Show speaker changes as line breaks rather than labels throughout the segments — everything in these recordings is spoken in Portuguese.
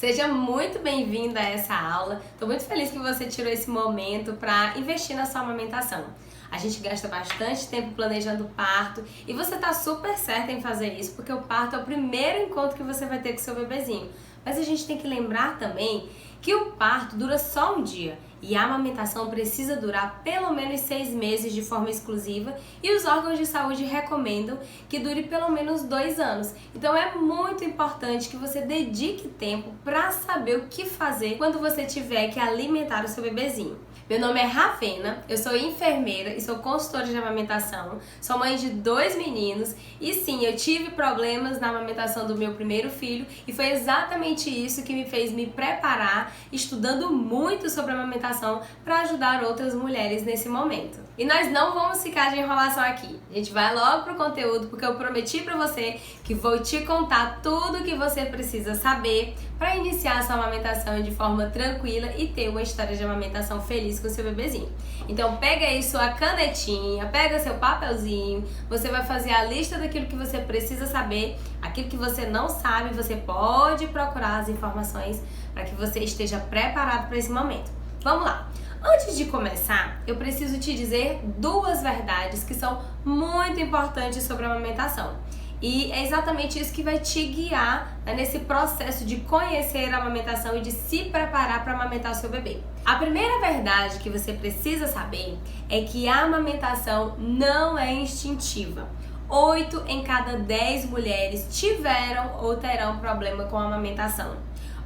Seja muito bem-vinda a essa aula. Estou muito feliz que você tirou esse momento para investir na sua amamentação. A gente gasta bastante tempo planejando o parto e você está super certa em fazer isso porque o parto é o primeiro encontro que você vai ter com seu bebezinho. Mas a gente tem que lembrar também que o parto dura só um dia e a amamentação precisa durar pelo menos 6 meses de forma exclusiva e os órgãos de saúde recomendam que dure pelo menos 2 anos. Então é muito importante que você dedique tempo para saber o que fazer quando você tiver que alimentar o seu bebezinho. Meu nome é Ravena, eu sou enfermeira e sou consultora de amamentação, sou mãe de 2 meninos e sim, eu tive problemas na amamentação do meu primeiro filho e foi exatamente isso que me fez me preparar, estudando muito sobre amamentação para ajudar outras mulheres nesse momento. E nós não vamos ficar de enrolação aqui, a gente vai logo pro conteúdo porque eu prometi para você que vou te contar tudo o que você precisa saber para iniciar a sua amamentação de forma tranquila e ter uma história de amamentação feliz com o seu bebezinho. Então pega aí sua canetinha, pega seu papelzinho, você vai fazer a lista daquilo que você precisa saber, aquilo que você não sabe, você pode procurar as informações para que você esteja preparado para esse momento. Vamos lá! Antes de começar, eu preciso te dizer 2 verdades que são muito importantes sobre a amamentação. E é exatamente isso que vai te guiar nesse processo de conhecer a amamentação e de se preparar para amamentar o seu bebê. A primeira verdade que você precisa saber é que a amamentação não é instintiva. 8 em cada 10 mulheres tiveram ou terão problema com a amamentação.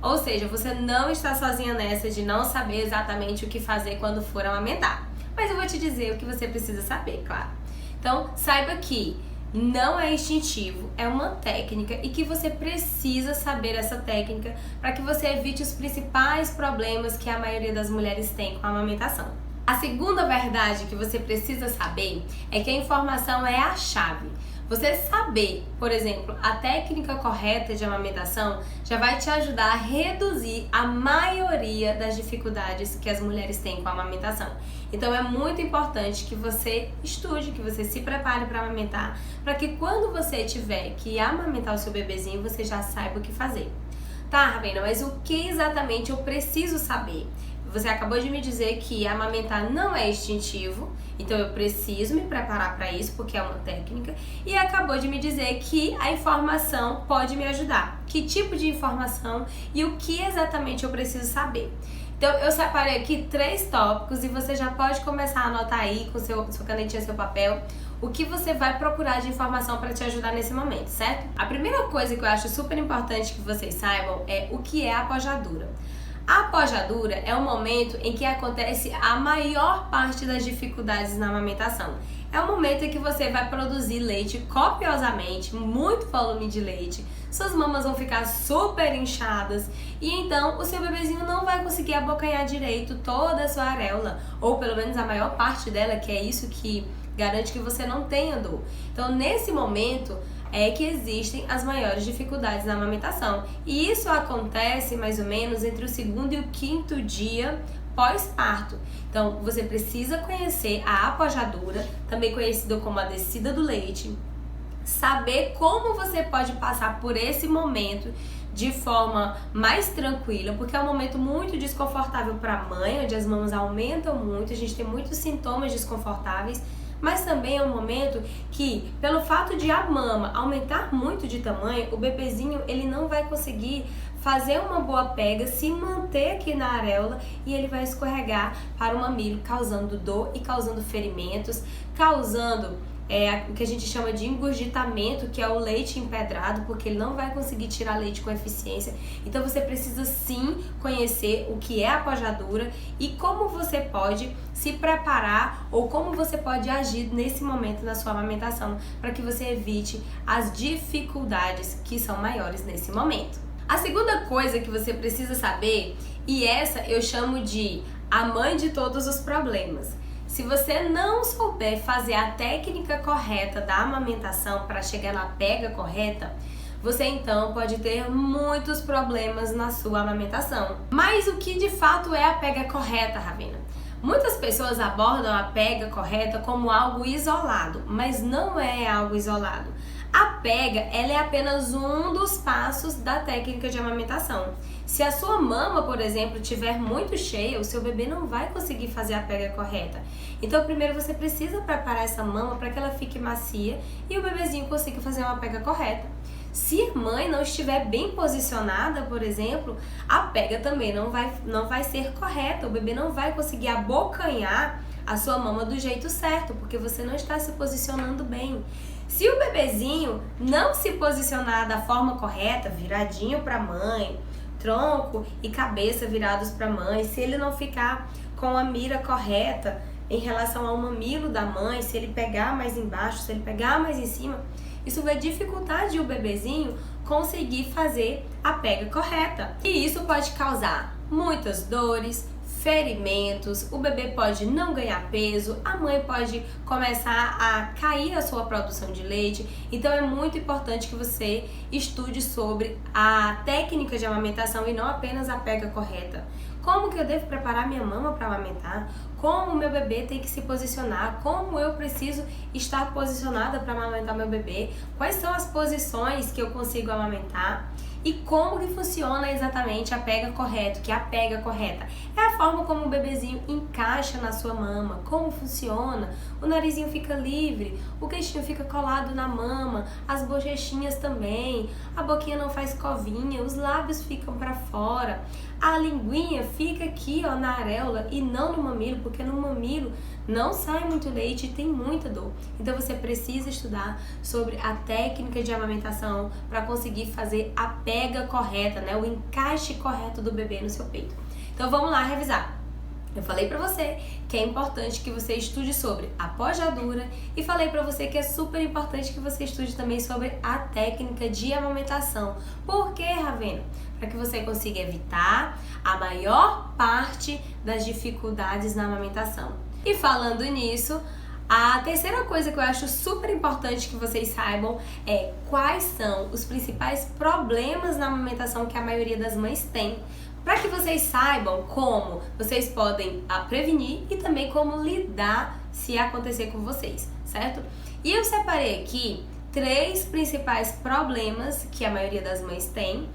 Ou seja, você não está sozinha nessa de não saber exatamente o que fazer quando for amamentar. Mas eu vou te dizer o que você precisa saber, claro. Então, saiba que não é instintivo, é uma técnica e que você precisa saber essa técnica para que você evite os principais problemas que a maioria das mulheres tem com a amamentação. A segunda verdade que você precisa saber é que a informação é a chave. Você saber, por exemplo, a técnica correta de amamentação já vai te ajudar a reduzir a maioria das dificuldades que as mulheres têm com a amamentação. Então é muito importante que você estude, que você se prepare para amamentar, para que quando você tiver que amamentar o seu bebezinho, você já saiba o que fazer. Tá, Ravena, mas o que exatamente eu preciso saber? Você acabou de me dizer que amamentar não é instintivo, então eu preciso me preparar para isso porque é uma técnica, e acabou de me dizer que a informação pode me ajudar. Que tipo de informação e o que exatamente eu preciso saber? Então eu separei aqui 3 tópicos e você já pode começar a anotar aí com sua canetinha, seu papel, o que você vai procurar de informação para te ajudar nesse momento, certo? A primeira coisa que eu acho super importante que vocês saibam é o que é a pojadura. A pojadura é o momento em que acontece a maior parte das dificuldades na amamentação. É o momento em que você vai produzir leite copiosamente, muito volume de leite, suas mamas vão ficar super inchadas e então o seu bebezinho não vai conseguir abocanhar direito toda a sua areola, ou pelo menos a maior parte dela, que é isso que garante que você não tenha dor. Então nesse momento é que existem as maiores dificuldades na amamentação. E isso acontece mais ou menos entre o 2º e o 5º dia pós-parto. Então, você precisa conhecer a apojadura, também conhecida como a descida do leite, saber como você pode passar por esse momento de forma mais tranquila, porque é um momento muito desconfortável para a mãe, onde as mamas aumentam muito, a gente tem muitos sintomas desconfortáveis, mas também é um momento que, pelo fato de a mama aumentar muito de tamanho, o bebezinho ele não vai conseguir fazer uma boa pega, se manter aqui na areola e ele vai escorregar para o mamilo, causando dor e causando ferimentos, causando o que a gente chama de engurgitamento, que é o leite empedrado, porque ele não vai conseguir tirar leite com eficiência. Então você precisa sim conhecer o que é a pojadura e como você pode se preparar ou como você pode agir nesse momento na sua amamentação para que você evite as dificuldades que são maiores nesse momento. A segunda coisa que você precisa saber, e essa eu chamo de a mãe de todos os problemas. Se você não souber fazer a técnica correta da amamentação para chegar na pega correta, você então pode ter muitos problemas na sua amamentação. Mas o que de fato é a pega correta, Ravena? Muitas pessoas abordam a pega correta como algo isolado, mas não é algo isolado. A pega, ela é apenas um dos passos da técnica de amamentação. Se a sua mama, por exemplo, estiver muito cheia, o seu bebê não vai conseguir fazer a pega correta. Então, primeiro você precisa preparar essa mama para que ela fique macia e o bebezinho consiga fazer uma pega correta. Se a mãe não estiver bem posicionada, por exemplo, a pega também não vai ser correta. O bebê não vai conseguir abocanhar a sua mama do jeito certo, porque você não está se posicionando bem. Se o bebezinho não se posicionar da forma correta, viradinho para a mãe, tronco e cabeça virados para a mãe, se ele não ficar com a mira correta em relação ao mamilo da mãe, se ele pegar mais embaixo, se ele pegar mais em cima, isso vai dificultar de o bebezinho conseguir fazer a pega correta. E isso pode causar muitas dores, ferimentos, o bebê pode não ganhar peso, a mãe pode começar a cair a sua produção de leite. Então é muito importante que você estude sobre a técnica de amamentação e não apenas a pega correta. Como que eu devo preparar minha mama para amamentar? Como o meu bebê tem que se posicionar? Como eu preciso estar posicionada para amamentar meu bebê? Quais são as posições que eu consigo amamentar? E como que funciona exatamente a pega correta? Que a pega correta é a forma como o bebezinho encaixa na sua mama, como funciona, o narizinho fica livre, o queixinho fica colado na mama, as bochechinhas também, a boquinha não faz covinha, os lábios ficam para fora, a linguinha fica aqui ó, na areola e não no mamilo, porque no mamilo não sai muito leite e tem muita dor. Então você precisa estudar sobre a técnica de amamentação para conseguir fazer a pega correta, né? O encaixe correto do bebê no seu peito. Então vamos lá revisar. Eu falei pra você que é importante que você estude sobre a pojadura e falei pra você que é super importante que você estude também sobre a técnica de amamentação. Por quê, Ravena? Para que você consiga evitar a maior parte das dificuldades na amamentação. E falando nisso, a terceira coisa que eu acho super importante que vocês saibam é quais são os principais problemas na amamentação que a maioria das mães tem. Para que vocês saibam como vocês podem prevenir e também como lidar se acontecer com vocês, certo? E eu separei aqui 3 principais problemas que a maioria das mães tem.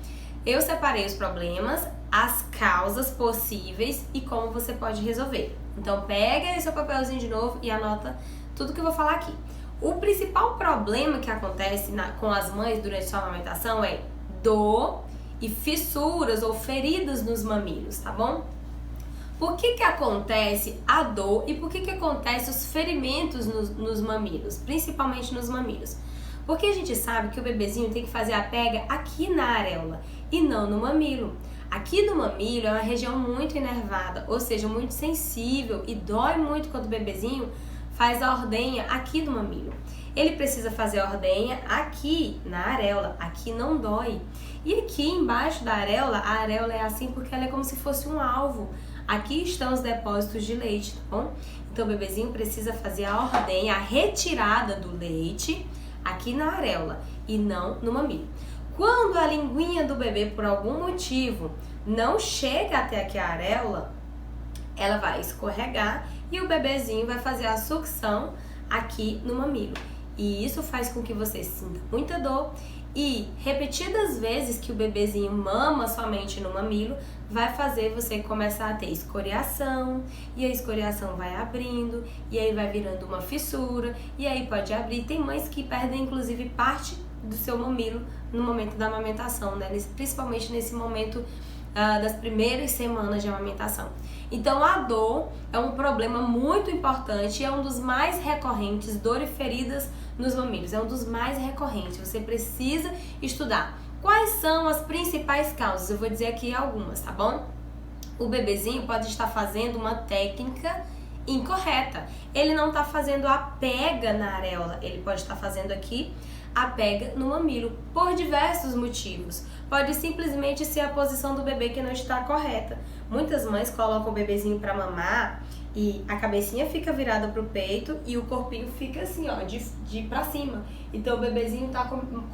Eu separei os problemas, as causas possíveis e como você pode resolver. Então pega aí seu papelzinho de novo e anota tudo que eu vou falar aqui. O principal problema que acontece com as mães durante sua amamentação é dor e fissuras ou feridas nos mamilos, tá bom? Por que acontece a dor e por que acontece os ferimentos nos mamilos, principalmente nos mamilos? Porque a gente sabe que o bebezinho tem que fazer a pega aqui na areola e não no mamilo. Aqui no mamilo é uma região muito inervada, ou seja, muito sensível e dói muito quando o bebezinho faz a ordenha aqui no mamilo. Ele precisa fazer a ordenha aqui na areola, aqui não dói. E aqui embaixo da areola, a areola é assim porque ela é como se fosse um alvo. Aqui estão os depósitos de leite, tá bom? Então o bebezinho precisa fazer a ordenha, a retirada do leite aqui na areola e não no mamilo. Quando a linguinha do bebê, por algum motivo, não chega até aqui a areola, ela vai escorregar e o bebezinho vai fazer a sucção aqui no mamilo. E isso faz com que você sinta muita dor e repetidas vezes que o bebezinho mama somente no mamilo, vai fazer você começar a ter escoriação, e a escoriação vai abrindo, e aí vai virando uma fissura, e aí pode abrir. Tem mães que perdem inclusive parte do seu mamilo no momento da amamentação, né? Principalmente nesse momento das primeiras semanas de amamentação. Então a dor é um problema muito importante, é um dos mais recorrentes, dor e feridas nos mamilos, é um dos mais recorrentes. Você precisa estudar quais são as principais causas. Eu vou dizer aqui algumas, tá bom? O bebezinho pode estar fazendo uma técnica incorreta. Ele não está fazendo a pega na areola, ele pode estar fazendo aqui a pega no mamilo, por diversos motivos. Pode simplesmente ser a posição do bebê que não está correta. Muitas mães colocam o bebezinho para mamar e a cabecinha fica virada pro peito e o corpinho fica assim, ó, de pra cima. Então o bebezinho tá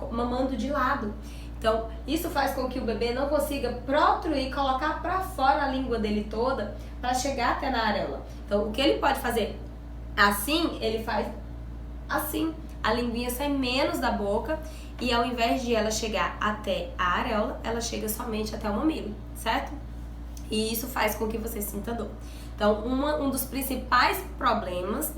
mamando de lado. Então isso faz com que o bebê não consiga protruir, colocar para fora a língua dele toda para chegar até na areola. Então o que ele pode fazer assim, ele faz assim. A linguinha sai menos da boca e ao invés de ela chegar até a areola, ela chega somente até o mamilo. certo? E isso faz com que você sinta dor. Então, um dos principais problemas,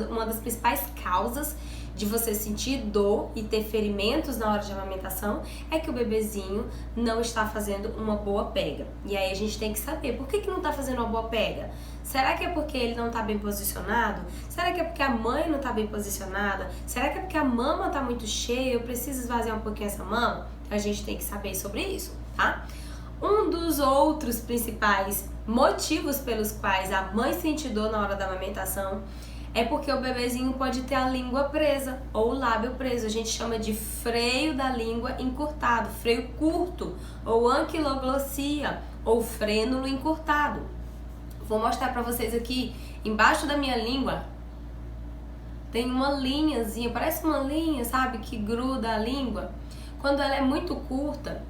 uma das principais causas de você sentir dor e ter ferimentos na hora de amamentação é que o bebezinho não está fazendo uma boa pega. E aí a gente tem que saber, por que não está fazendo uma boa pega? Será que é porque ele não está bem posicionado? Será que é porque a mãe não está bem posicionada? Será que é porque a mama está muito cheia? Eu preciso esvaziar um pouquinho essa mama? A gente tem que saber sobre isso, tá? Um dos outros principais motivos pelos quais a mãe sente dor na hora da amamentação é porque o bebezinho pode ter a língua presa ou o lábio preso. A gente chama de freio da língua encurtado, freio curto, ou anquiloglossia, ou frênulo encurtado. Vou mostrar pra vocês aqui, embaixo da minha língua, tem uma linhazinha, parece uma linha, sabe, que gruda a língua. Quando ela é muito curta,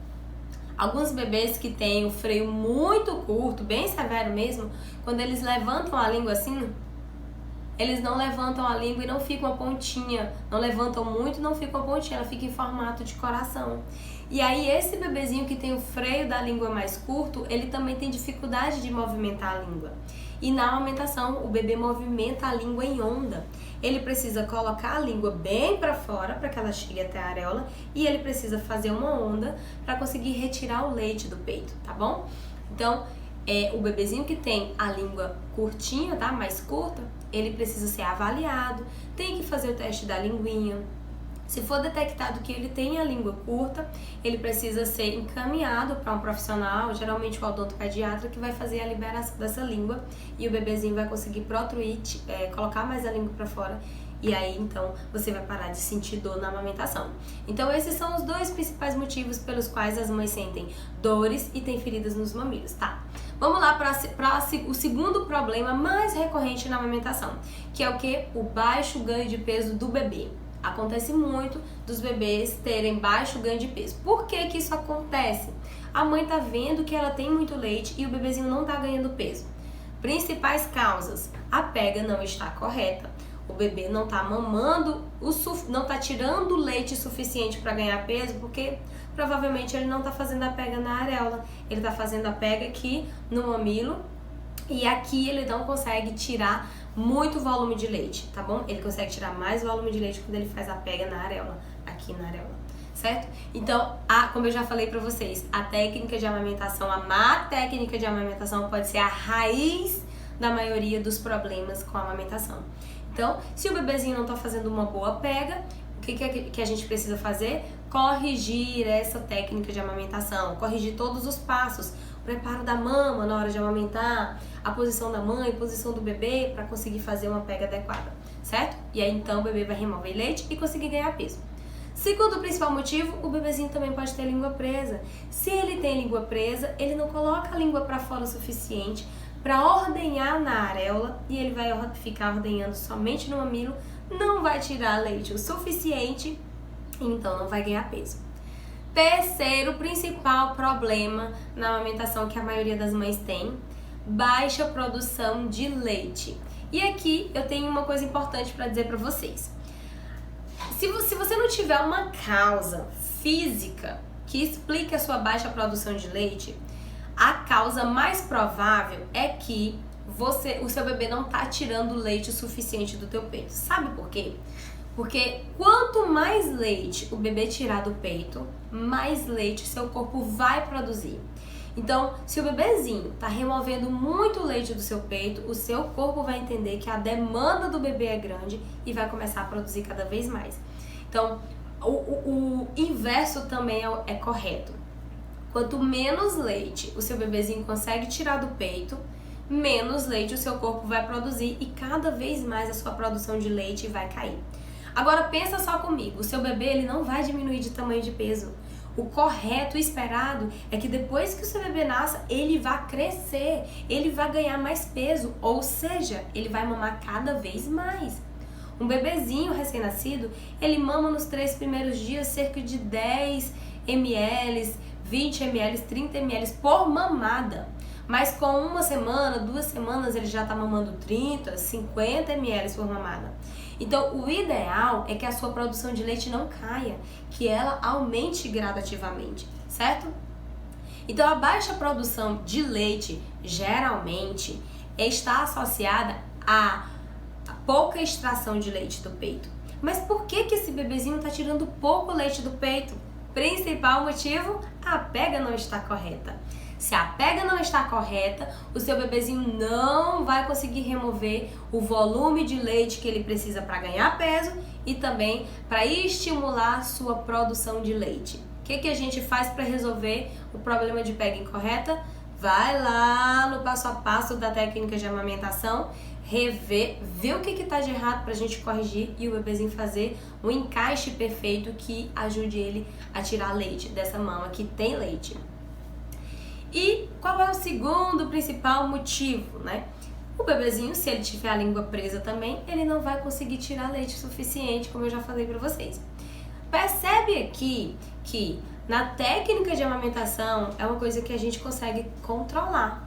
alguns bebês que têm o freio muito curto, bem severo mesmo, quando eles levantam a língua assim, eles não levantam a língua e não fica uma pontinha, não levantam muito, não fica uma pontinha, ela fica em formato de coração. E aí esse bebezinho que tem o freio da língua mais curto, ele também tem dificuldade de movimentar a língua. E na amamentação, o bebê movimenta a língua em onda. Ele precisa colocar a língua bem para fora para que ela chegue até a areola e ele precisa fazer uma onda para conseguir retirar o leite do peito, tá bom? Então, o bebezinho que tem a língua curtinha, tá? Mais curta, ele precisa ser avaliado, tem que fazer o teste da linguinha. Se for detectado que ele tem a língua curta, ele precisa ser encaminhado para um profissional, geralmente o odontopediatra, que vai fazer a liberação dessa língua e o bebezinho vai conseguir protruir, colocar mais a língua para fora. E aí, então, você vai parar de sentir dor na amamentação. Então, esses são os dois principais motivos pelos quais as mães sentem dores e têm feridas nos mamilos, tá? Vamos lá para o segundo problema mais recorrente na amamentação, que é o que? O baixo ganho de peso do bebê. Acontece muito dos bebês terem baixo ganho de peso. Por que que isso acontece? A mãe tá vendo que ela tem muito leite e o bebezinho não tá ganhando peso. Principais causas: a pega não está correta, o bebê não tá mamando, não tá tirando leite suficiente para ganhar peso, porque provavelmente ele não tá fazendo a pega na areola, ele tá fazendo a pega aqui no mamilo e aqui ele não consegue tirar muito volume de leite, tá bom? Ele consegue tirar mais volume de leite quando ele faz a pega na areola, aqui na areola, certo? Então, como eu já falei pra vocês, a técnica de amamentação, a má técnica de amamentação pode ser a raiz da maioria dos problemas com a amamentação. Então, se o bebezinho não tá fazendo uma boa pega, o que a gente precisa fazer? Corrigir essa técnica de amamentação, corrigir todos os passos, o preparo da mama na hora de amamentar, a posição da mãe, a posição do bebê para conseguir fazer uma pega adequada, certo? E aí então o bebê vai remover leite e conseguir ganhar peso. Segundo principal motivo, o bebezinho também pode ter língua presa. Se ele tem língua presa, ele não coloca a língua para fora o suficiente para ordenhar na areola e ele vai ficar ordenhando somente no mamilo, não vai tirar leite o suficiente, então não vai ganhar peso. Terceiro principal problema na amamentação que a maioria das mães tem: baixa produção de leite. E aqui eu tenho uma coisa importante para dizer para vocês. Se você não tiver uma causa física que explique a sua baixa produção de leite, a causa mais provável é que o seu bebê não tá tirando leite o suficiente do teu peito. Sabe por quê? Porque quanto mais leite o bebê tirar do peito, mais leite seu corpo vai produzir. Então, se o bebezinho tá removendo muito leite do seu peito, o seu corpo vai entender que a demanda do bebê é grande e vai começar a produzir cada vez mais. Então, o inverso também é correto. Quanto menos leite o seu bebezinho consegue tirar do peito, menos leite o seu corpo vai produzir e cada vez mais a sua produção de leite vai cair. Agora pensa só comigo, o seu bebê ele não vai diminuir de tamanho de peso. O correto, o esperado é que depois que o seu bebê nasça, ele vai crescer, ele vai ganhar mais peso, ou seja, ele vai mamar cada vez mais. Um bebezinho recém-nascido, ele mama nos 3 primeiros dias cerca de 10 ml, 20 ml, 30 ml por mamada. Mas com 1 semana, 2 semanas, ele já está mamando 30, 50 ml por mamada. Então, o ideal é que a sua produção de leite não caia, que ela aumente gradativamente, certo? Então a baixa produção de leite geralmente está associada a pouca extração de leite do peito. Mas por que esse bebezinho está tirando pouco leite do peito? Principal motivo, a pega não está correta. Se a pega não está correta, o seu bebezinho não vai conseguir remover o volume de leite que ele precisa para ganhar peso e também para estimular a sua produção de leite. O que a gente faz para resolver o problema de pega incorreta? Vai lá no passo a passo da técnica de amamentação, rever, ver o que está de errado para a gente corrigir e o bebezinho fazer um encaixe perfeito que ajude ele a tirar leite dessa mama que tem leite. E qual é o segundo principal motivo, né? O bebezinho, se ele tiver a língua presa também, ele não vai conseguir tirar leite suficiente, como eu já falei para vocês. Percebe aqui que na técnica de amamentação é uma coisa que a gente consegue controlar.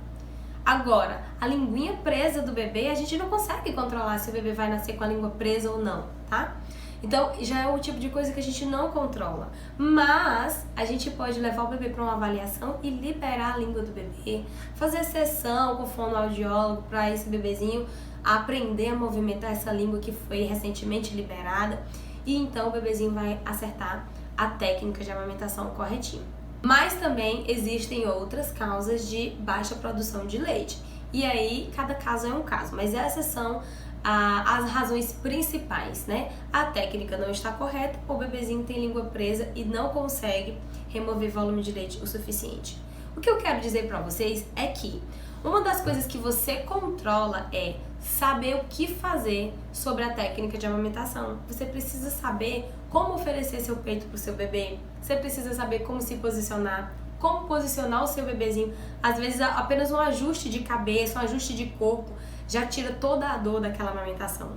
Agora, a linguinha presa do bebê, a gente não consegue controlar se o bebê vai nascer com a língua presa ou não, tá? Então, já é o tipo de coisa que a gente não controla. Mas, a gente pode levar o bebê para uma avaliação e liberar a língua do bebê, fazer sessão com o fonoaudiólogo para esse bebezinho aprender a movimentar essa língua que foi recentemente liberada. E então, o bebezinho vai acertar a técnica de amamentação corretinho. Mas também existem outras causas de baixa produção de leite. E aí, cada caso é um caso. Mas essas são as razões principais, né? A técnica não está correta, o bebezinho tem língua presa e não consegue remover volume de leite o suficiente. O que eu quero dizer para vocês é que uma das coisas que você controla é saber o que fazer sobre a técnica de amamentação. Você precisa saber como oferecer seu peito para o seu bebê, você precisa saber como se posicionar, como posicionar o seu bebezinho. Às vezes apenas um ajuste de cabeça, um ajuste de corpo já tira toda a dor daquela amamentação.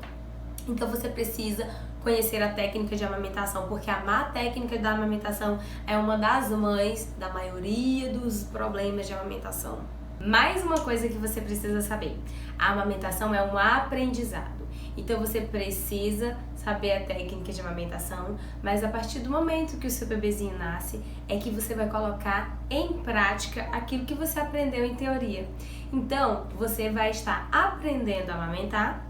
Então você precisa conhecer a técnica de amamentação, porque a má técnica da amamentação é uma das mães da maioria dos problemas de amamentação. Mais uma coisa que você precisa saber: a amamentação é um aprendizado. Então você precisa saber a técnica de amamentação, mas a partir do momento que o seu bebezinho nasce, é que você vai colocar em prática aquilo que você aprendeu em teoria. Então, você vai estar aprendendo a amamentar,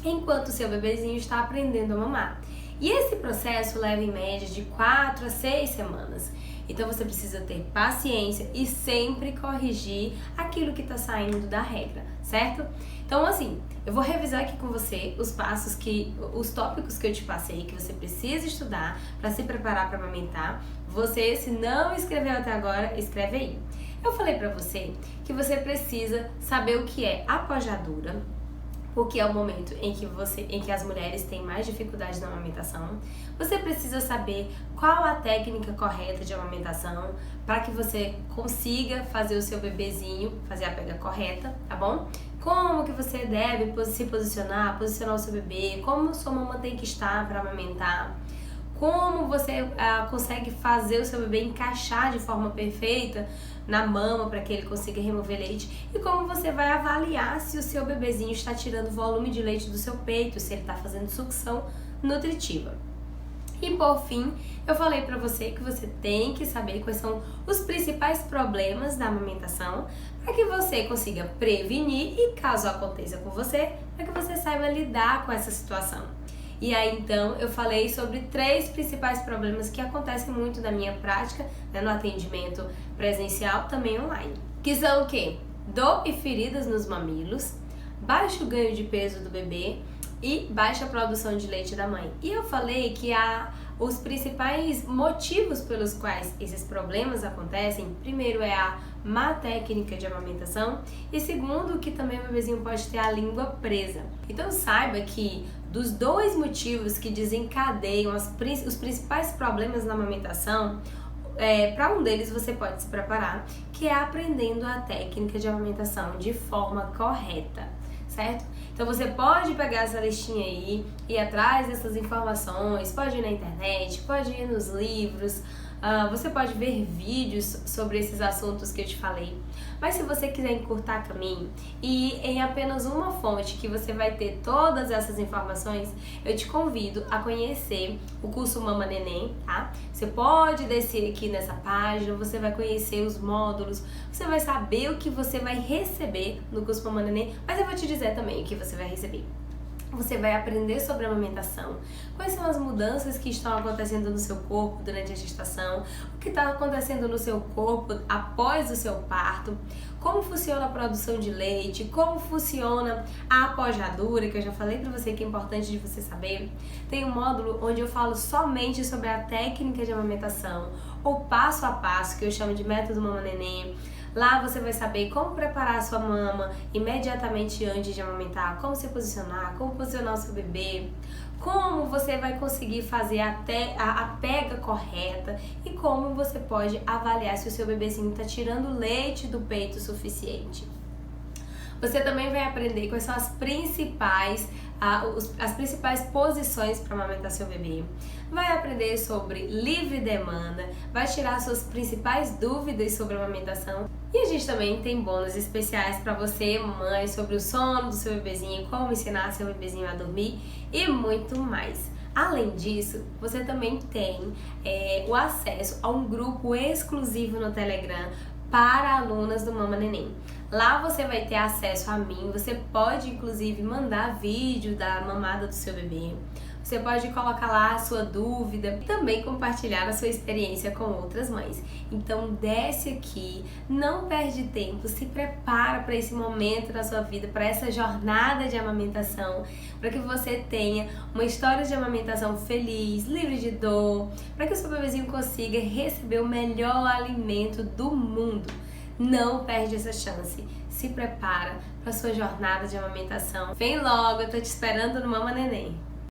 enquanto o seu bebezinho está aprendendo a mamar. E esse processo leva em média de 4 a 6 semanas. Então você precisa ter paciência e sempre corrigir aquilo que está saindo da regra, certo? Então assim, eu vou revisar aqui com você os tópicos que eu te passei, que você precisa estudar para se preparar para amamentar. Você, se não escreveu até agora, escreve aí. Eu falei para você que você precisa saber o que é apojadura, porque é o momento em que as mulheres têm mais dificuldade na amamentação. Você precisa saber qual a técnica correta de amamentação para que você consiga fazer o seu bebezinho fazer a pega correta, tá bom? Como que você deve se posicionar o seu bebê, como sua mama tem que estar para amamentar, como você consegue fazer o seu bebê encaixar de forma perfeita na mama para que ele consiga remover leite, e como você vai avaliar se o seu bebezinho está tirando volume de leite do seu peito, se ele está fazendo sucção nutritiva. E por fim, eu falei para você que você tem que saber quais são os principais problemas da amamentação para que você consiga prevenir e, caso aconteça com você, para que você saiba lidar com essa situação. E aí então eu falei sobre 3 principais problemas que acontecem muito na minha prática, né, no atendimento presencial, também online. Que são o quê? Dor e feridas nos mamilos, baixo ganho de peso do bebê e baixa produção de leite da mãe. E eu falei que os principais motivos pelos quais esses problemas acontecem, primeiro é a má técnica de amamentação e segundo que também o bebezinho pode ter a língua presa. Então saiba que dos 2 motivos que desencadeiam os principais problemas na amamentação, para um deles você pode se preparar, que é aprendendo a técnica de amamentação de forma correta, certo? Então você pode pegar essa listinha aí, ir atrás dessas informações, pode ir na internet, pode ir nos livros, Você pode ver vídeos sobre esses assuntos que eu te falei. Mas se você quiser encurtar caminho e em apenas uma fonte que você vai ter todas essas informações, eu te convido a conhecer o curso Mama Neném, tá? Você pode descer aqui nessa página, você vai conhecer os módulos, você vai saber o que você vai receber no curso Mama Neném, mas eu vou te dizer também o que você vai receber. Você vai aprender sobre a amamentação, quais são as mudanças que estão acontecendo no seu corpo durante a gestação, o que está acontecendo no seu corpo após o seu parto, como funciona a produção de leite, como funciona a apojadura, que eu já falei para você que é importante de você saber. Tem um módulo onde eu falo somente sobre a técnica de amamentação, ou passo a passo, que eu chamo de método Mama Neném. Lá você vai saber como preparar a sua mama imediatamente antes de amamentar, como se posicionar, como posicionar o seu bebê, como você vai conseguir fazer até a pega correta e como você pode avaliar se o seu bebezinho está tirando leite do peito o suficiente. Você também vai aprender quais são as principais posições para amamentar seu bebê. Vai aprender sobre livre demanda, vai tirar suas principais dúvidas sobre a amamentação. E a gente também tem bônus especiais para você, mãe, sobre o sono do seu bebezinho, como ensinar seu bebezinho a dormir e muito mais. Além disso, você também tem o acesso a um grupo exclusivo no Telegram para alunas do Mama Neném. Lá você vai ter acesso a mim, você pode inclusive mandar vídeo da mamada do seu bebê, você pode colocar lá a sua dúvida e também compartilhar a sua experiência com outras mães. Então desce aqui, não perde tempo, se prepara para esse momento da sua vida, para essa jornada de amamentação, para que você tenha uma história de amamentação feliz, livre de dor, para que o seu bebezinho consiga receber o melhor alimento do mundo. Não perde essa chance. Se prepara para sua jornada de amamentação. Vem logo, eu tô te esperando no Mama Neném.